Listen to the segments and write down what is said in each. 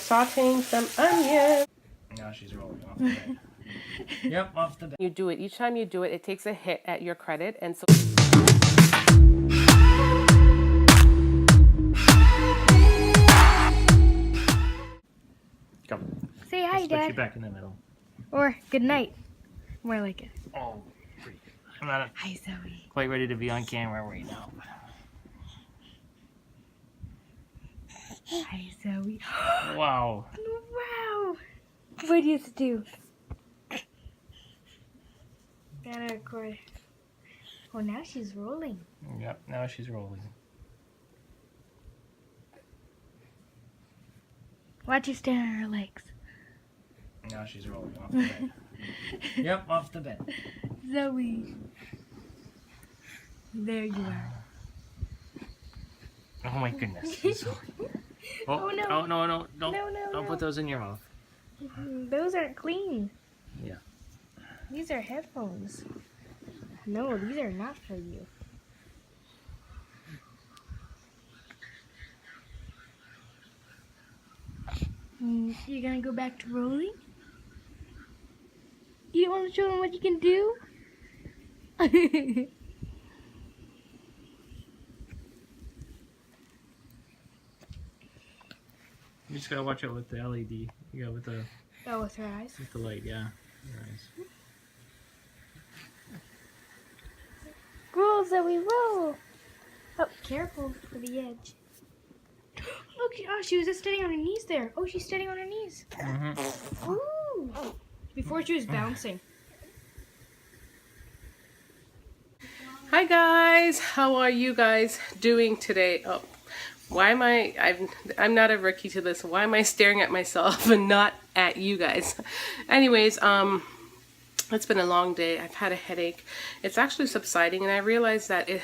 sauteing some onions. Now she's rolling off the bed. Yep, off the bed. You do it. Each time you do it, it takes a hit at your credit. And so... Come. Say hi, Let's put Dad. you back in the middle. Or good night. More like it. Oh, I'm not Hi, Zoe. quite ready to be on camera right now. Hi, Zoe. Wow. Wow. What do you have to do? Gotta record. Oh, now she's rolling. Yep, now she's rolling. Watch her stand on her legs. Now she's rolling off the bed. Yep, off the bed. Zoe. There you are. Oh my goodness. Oh, no. Oh no, no, don't, No, don't put those in your mouth. Those aren't clean. Yeah. These are headphones. No, these are not for you. You're gonna go back to rolling? You don't want to show them what you can do? You just gotta watch out with the LED. You got with the Oh, with her eyes? with the light, yeah. Your eyes. Roll, Zoe, roll! Oh, careful for the edge. Look, oh, she was just standing on her knees there. Oh, she's standing on her knees. Mm-hmm. Ooh! Before she was bouncing. Hi guys, how are you guys doing today? Oh, why am I'm not a rookie to this. Why am I staring at myself and not at you guys? Anyways, it's been a long day. I've had a headache. It's actually subsiding, and I realized that it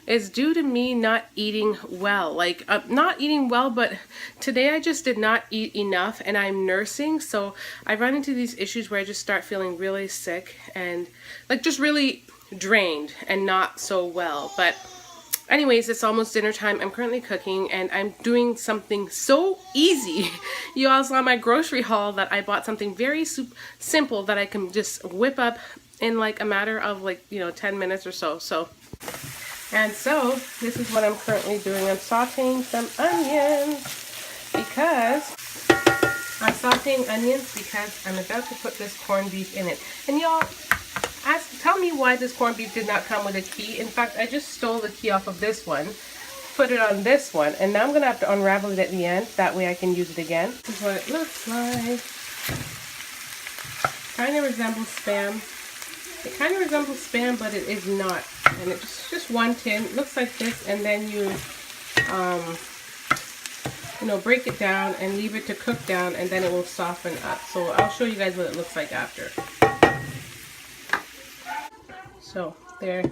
is due to me not eating well. Like, not eating well, but today I just did not eat enough, and I'm nursing, so I run into these issues where I just start feeling really sick and like just really drained and not so well. But anyways, it's almost dinner time. I'm currently cooking, and I'm doing something so easy. You all saw my grocery haul that I bought something very simple that I can just whip up in like a matter of 10 minutes or so. And so this is what I'm currently doing. I'm sauteing some onions because I'm about to put this corned beef in it. And y'all, tell me why this corned beef did not come with a key. In fact, I just stole the key off of this one, put it on this one, and now I'm going to have to unravel it at the end. That way I can use it again. This is what it looks like. Kind of resembles Spam. It kind of resembles Spam, but it is not. And it's just one tin. It looks like this, and then you break it down and leave it to cook down, and then it will soften up. So I'll show you guys what it looks like after. So there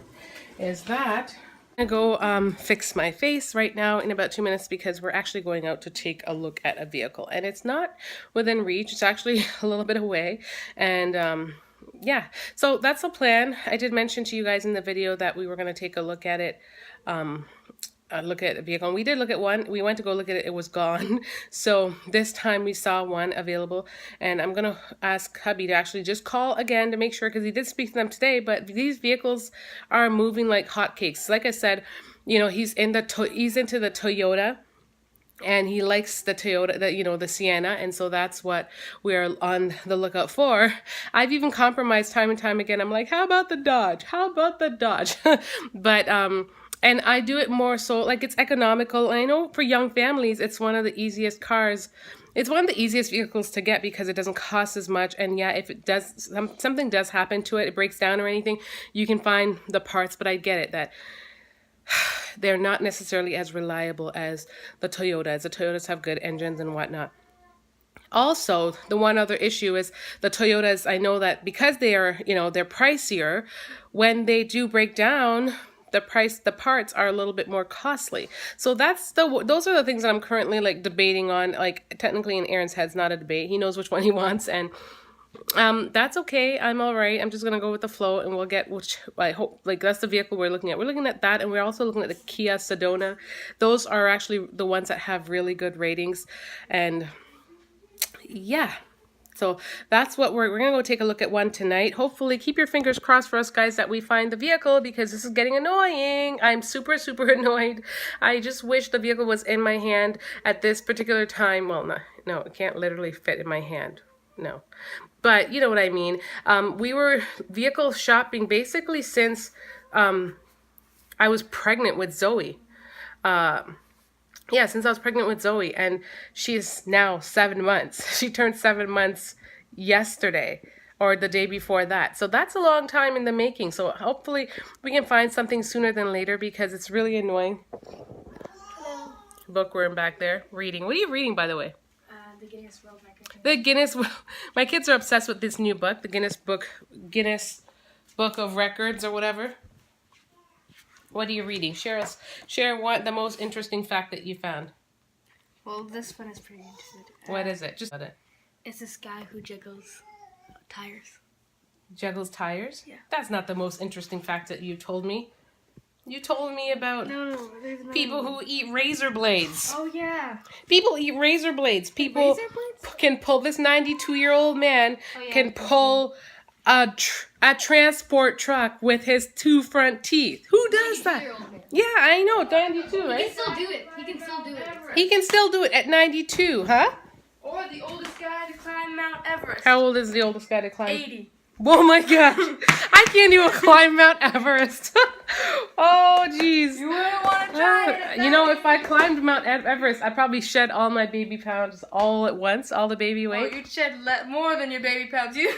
is that. I'm gonna go fix my face right now in about 2 minutes because we're actually going out to take a look at a vehicle, and it's not within reach. It's actually a little bit away, and yeah, so that's the plan. I did mention to you guys in the video that we were going to take a look at it, look at a vehicle, and we did look at one. We went to go look at it. It was gone. So this time we saw one available, and I'm going to ask hubby to actually just call again to make sure, because he did speak to them today, but these vehicles are moving like hotcakes. Like I said, he's into the Toyota, and he likes the Toyota, the Sienna, and so that's what we're on the lookout for. I've even compromised time and time again. I'm like, how about the Dodge? How about the Dodge? But and I do it more so like it's economical. And I know for young families, it's one of the easiest cars. It's one of the easiest vehicles to get because it doesn't cost as much. And yeah, if it does, something does happen to it, it breaks down or anything, you can find the parts. But I get it that they're not necessarily as reliable as the Toyotas. The Toyotas have good engines and whatnot. Also, the one other issue is the Toyotas, I know that because they are, they're pricier, when they do break down, the parts are a little bit more costly. So those are the things that I'm currently like debating on. Like technically in Aaron's head's not a debate. He knows which one he wants, and that's okay. I'm all right. I'm just gonna go with the flow, and we'll get which I hope. Like that's the vehicle we're looking at. We're looking at that, and we're also looking at the Kia Sedona. Those are actually the ones that have really good ratings, and yeah. So that's what we're going to go take a look at one tonight. Hopefully, keep your fingers crossed for us, guys, that we find the vehicle because this is getting annoying. I'm super, super annoyed. I just wish the vehicle was in my hand at this particular time. Well, no, it can't literally fit in my hand. No. But you know what I mean. We were vehicle shopping basically since I was pregnant with Zoe. Yeah, since I was pregnant with Zoe, and she's now 7 months. She turned 7 months yesterday or the day before that. So that's a long time in the making. So hopefully we can find something sooner than later because it's really annoying. Hello. Book we're in back there reading. What are you reading, by the way? The Guinness World Record. The Guinness. My kids are obsessed with this new book, the Guinness Book of Records or whatever. What are you reading? Share what the most interesting fact that you found. Well, this one is pretty interesting. What is it? Just it. It's this guy who jiggles tires. Juggles tires? Yeah. That's not the most interesting fact that you told me. You told me about No, there's no people who eat razor blades. Oh yeah. People eat razor blades. People Razor blades? can pull. This 92-year-old man Oh, yeah. can pull a transport truck with his 2 front teeth. Who does that? Yeah, I know, 92, He right? can still do it. He can still do it. He can still do it at 92, huh? Or the oldest guy to climb Mount Everest. How old is the oldest guy to climb? 80. Oh my gosh, I can't even climb Mount Everest. Oh jeez. You wouldn't want to try it. You know, if I climbed Mount Everest, I'd probably shed all my baby pounds all at once, all the baby weight. Oh, you'd shed more than your baby pounds. You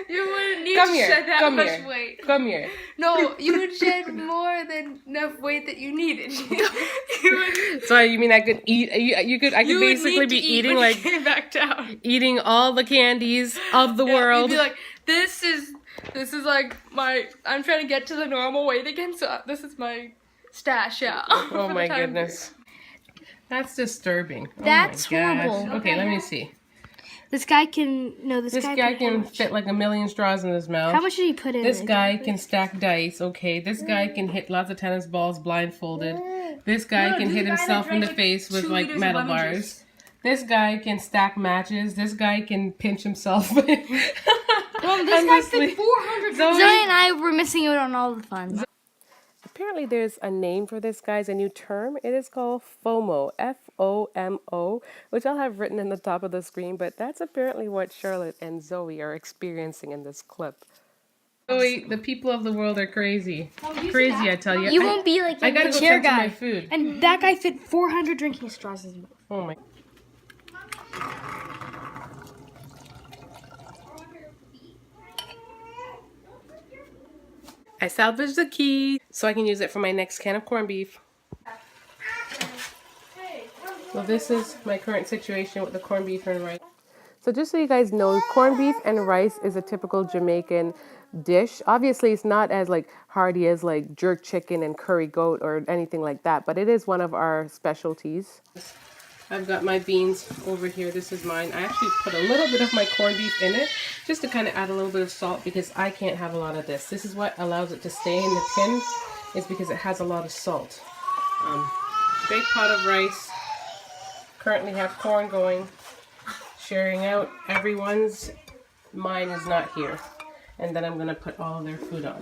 wouldn't need Come to here, shed that come much here. weight. Come here. No, you would shed more than enough weight that you needed. You would, So you mean I could eat? I could you would basically need to be eat eating when you like came back down. eating all the candies of the Yeah, world. You'd be like, this is like I'm trying to get to the normal weight again, so this is my stash, yeah. Oh for the my time goodness. That's disturbing. That's oh my gosh. horrible. Okay, let me see. This guy can This guy can fit like a million straws in his mouth. How much did he put in? This it? guy can stack dice, okay. This guy can hit lots of tennis balls blindfolded. This guy can hit himself in the face with like metal bars. This guy can stack matches. This guy can pinch himself. Well, this guy fit 400. Zoe and I were missing out on all the fun. Apparently there's a name for this, guys, a new term. It is called FOMO, F-O-M-O, which I'll have written in the top of the screen, but that's apparently what Charlotte and Zoe are experiencing in this clip. Zoe, the people of the world are crazy. Crazy, I tell you. You won't be like I gotta the go chair tend to guy. my food. And that guy fit 400 drinking straws in his mouth. Oh my. I salvaged the key so I can use it for my next can of corned beef. Well, this is my current situation with the corned beef and rice. So just so you guys know, corned beef and rice is a typical Jamaican dish. Obviously, it's not as like hearty as like jerk chicken and curry goat or anything like that, but it is one of our specialties. I've got my beans over here. This is mine. I actually put a little bit of my corned beef in it just to kind of add a little bit of salt because I can't have a lot of this. This is what allows it to stay in the tin, is because it has a lot of salt. Big pot of rice. Currently have corn going. Sharing out everyone's. Mine is not here. And then I'm going to put all of their food on.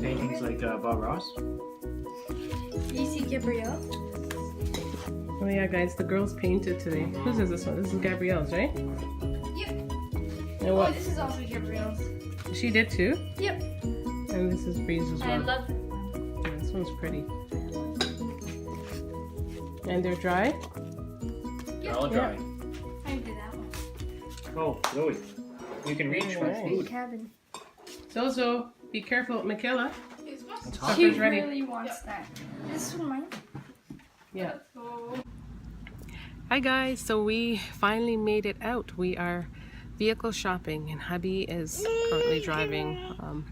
Paintings like Bob Ross. You see Gabrielle? Oh yeah, guys, the girls painted today. Whose is this one? This is Gabrielle's, right? Yep. And Oh, what? this is also Gabrielle's. She did too? Yep. And this is Bree's as well. I love it. Yeah, this one's pretty. And they're dry? They're all dry. I did that one. Oh, Zoe, you can reach for Alright. food. Cabin. So, be careful, Michaela. It's She hot. Supper's ready. really wants that. This is mine. Yeah. Hi guys, so we finally made it out. We are vehicle shopping and hubby is currently driving.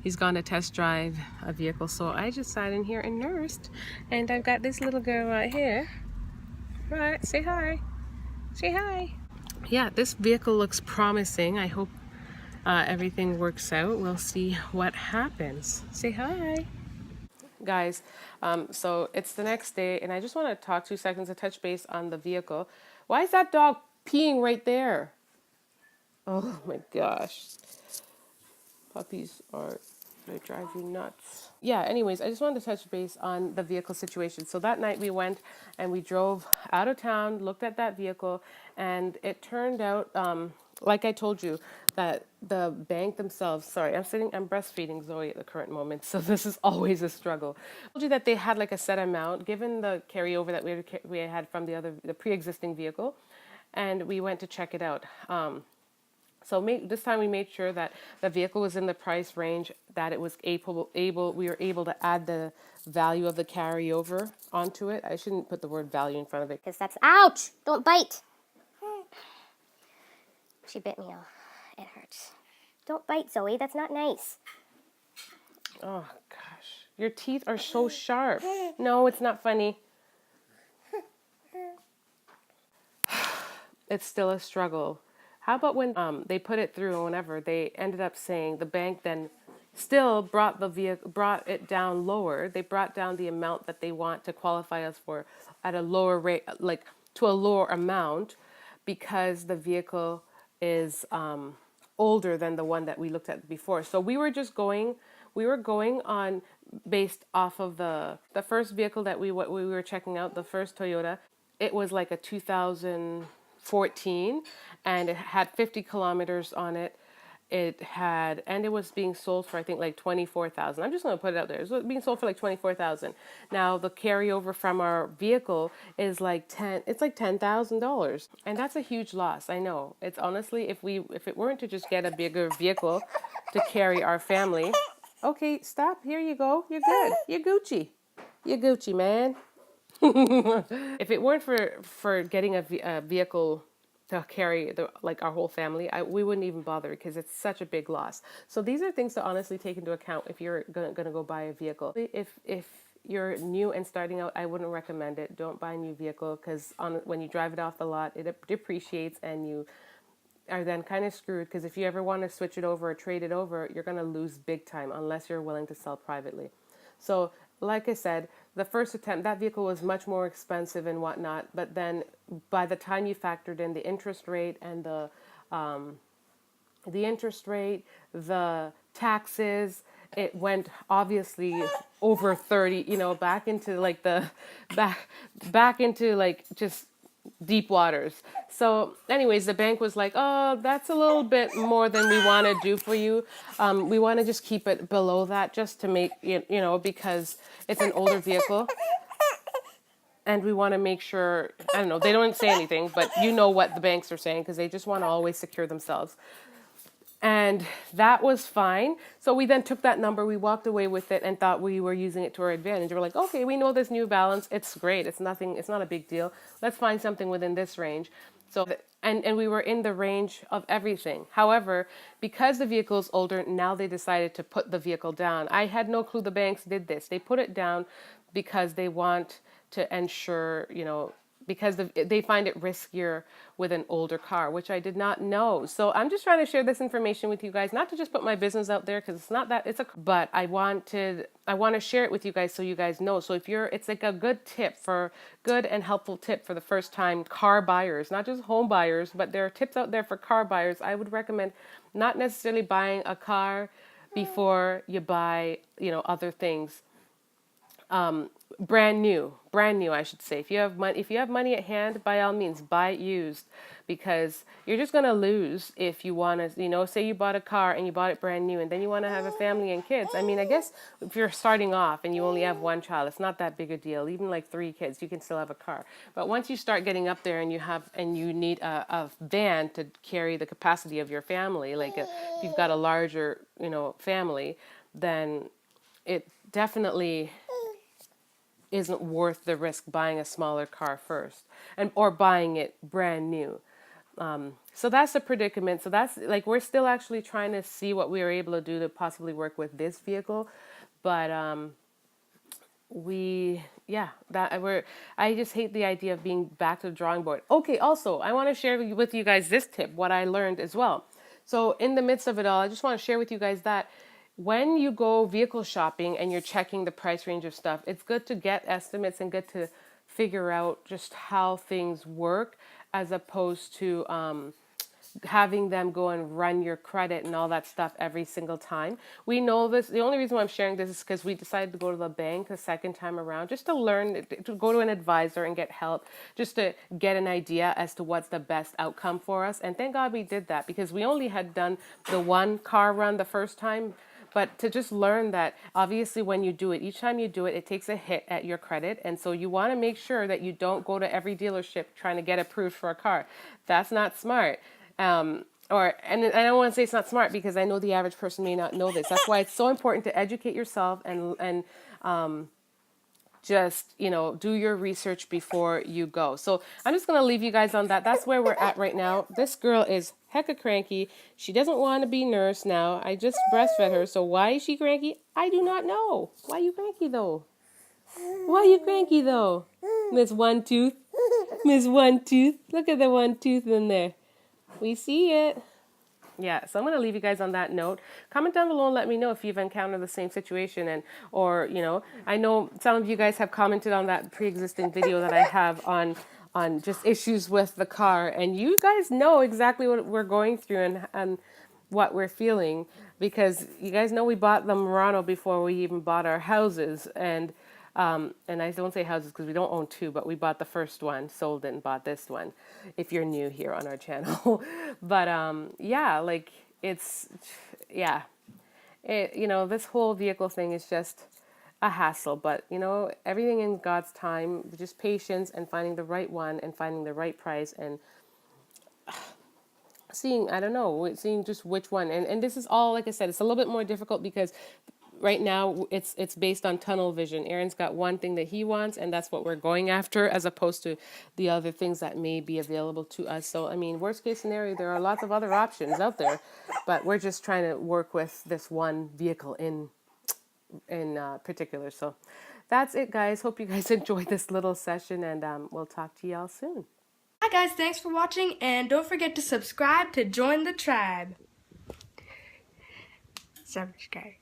He's gone to test drive a vehicle, so I just sat in here and nursed. And I've got this little girl right here. Right, say hi. Say hi. Yeah, this vehicle looks promising. I hope everything works out. We'll see what happens. Say hi. Guys, so it's the next day, and I just want to talk 2 seconds to touch base on the vehicle. Why is that dog peeing right there? Oh my gosh. Puppies they drive you nuts. Yeah, anyways, I just wanted to touch base on the vehicle situation. So that night we went and we drove out of town, looked at that vehicle, and it turned out, like I told you, that the bank themselves, sorry, I'm breastfeeding Zoe at the current moment, so this is always a struggle. I told you that they had like a set amount, given the carryover that we had from the pre-existing vehicle, and we went to check it out. So this time we made sure that the vehicle was in the price range, that it was we were able to add the value of the carryover onto it. I shouldn't put the word value in front of it. Because that's, ouch! Don't bite! She bit me off. It hurts. Don't bite, Zoe. That's not nice. Oh gosh, your teeth are so sharp. No, it's not funny. It's still a struggle. How about when they put it through and whenever they ended up saying the bank then still brought it down lower. They brought down the amount that they want to qualify us for at a lower rate, like to a lower amount, because the vehicle is older than the one that we looked at before. So we were going on based off of the first vehicle that we were checking out, the first Toyota. It was like a 2014 and it had 50 kilometers on it. And it was being sold for I think like 24,000. I'm just going to put it out there. It was being sold for like 24,000. Now the carryover from our vehicle is like $10,000. And that's a huge loss. I know. It's honestly, if it weren't to just get a bigger vehicle to carry our family. Okay, stop. Here you go. You're good. You're Gucci. You're Gucci, man. If it weren't for getting a vehicle to carry our whole family, we wouldn't even bother because it's such a big loss. So these are things to honestly take into account if you're gonna go buy a vehicle. If you're new and starting out, I wouldn't recommend it. Don't buy a new vehicle because when you drive it off the lot, it depreciates and you are then kind of screwed because if you ever want to switch it over or trade it over, you're gonna lose big time unless you're willing to sell privately. So like I said, the first attempt, that vehicle was much more expensive and whatnot. But then by the time you factored in the interest rate and the taxes, it went obviously over 30, back into like back into like just deep waters. So anyways, the bank was like, oh, that's a little bit more than we want to do for you. We want to just keep it below that just to make, because it's an older vehicle. And we want to make sure, I don't know, they don't say anything, but you know what the banks are saying because they just want to always secure themselves. And that was fine. So we then took that number, we walked away with it and thought we were using it to our advantage. We're like, okay, we know this new balance. It's great. It's not a big deal. Let's find something within this range. So, and we were in the range of everything. However, because the vehicle is older, now they decided to put the vehicle down. I had no clue the banks did this. They put it down because they want to ensure, because they find it riskier with an older car, which I did not know. So I'm just trying to share this information with you guys, not to just put my business out there because it's not that but I want to share it with you guys so you guys know. So it's like a good and helpful tip for the first time car buyers, not just home buyers, but there are tips out there for car buyers. I would recommend not necessarily buying a car before you buy, other things. Brand new, I should say. If you have money at hand, by all means, buy it used, because you're just gonna lose if you want to, say you bought a car and you bought it brand new, and then you want to have a family and kids. I mean, I guess if you're starting off and you only have one child, it's not that big a deal. Even like 3 kids, you can still have a car. But once you start getting up there and you need a van to carry the capacity of your family, if you've got a larger, family, then it definitely isn't worth the risk buying a smaller car first or buying it brand new. So that's the predicament. So that's like, we're still actually trying to see what we are able to do to possibly work with this vehicle. But I just hate the idea of being back to the drawing board. Okay, also, I want to share with you guys this tip, what I learned as well. So in the midst of it all, I just want to share with you guys that when you go vehicle shopping and you're checking the price range of stuff, it's good to get estimates and good to figure out just how things work, as opposed to having them go and run your credit and all that stuff every single time. We know this. The only reason why I'm sharing this is because we decided to go to the bank the second time around, just to learn, to go to an advisor and get help, just to get an idea as to what's the best outcome for us. And thank God we did that, because we only had done the one car run the first time. But to just learn that obviously when you do it, each time you do it, it takes a hit at your credit. And so you want to make sure that you don't go to every dealership trying to get approved for a car. That's not smart. And I don't want to say it's not smart, because I know the average person may not know this. That's why it's so important to educate yourself and just, do your research before you go. So I'm just going to leave you guys on that. That's where we're at right now. This girl is hecka cranky. She doesn't want to be nursed now. I just breastfed her. So why is she cranky? I do not know. Why are you cranky though? Why are you cranky though? Miss One Tooth. Miss One Tooth. Look at the one tooth in there. We see it. Yeah, so I'm going to leave you guys on that note. Comment down below and let me know if you've encountered the same situation, or I know some of you guys have commented on that pre-existing video that I have on just issues with the car, and you guys know exactly what we're going through and what we're feeling, because you guys know we bought the Murano before we even bought our houses, and I don't say houses because we don't own two, but we bought the first one, sold it, and bought this one, if you're new here on our channel. But this whole vehicle thing is just a hassle. But everything in God's time, just patience and finding the right one and finding the right price and seeing just which one. And this is all, like I said, it's a little bit more difficult because right now it's based on tunnel vision. Aaron's got one thing that he wants, and that's what we're going after, as opposed to the other things that may be available to us. So I mean, worst case scenario, there are lots of other options out there, but we're just trying to work with this one vehicle in particular. So that's it, guys. Hope you guys enjoyed this little session, and we'll talk to y'all soon. Hi guys, thanks for watching, and don't forget to subscribe to join the tribe. Subscribe.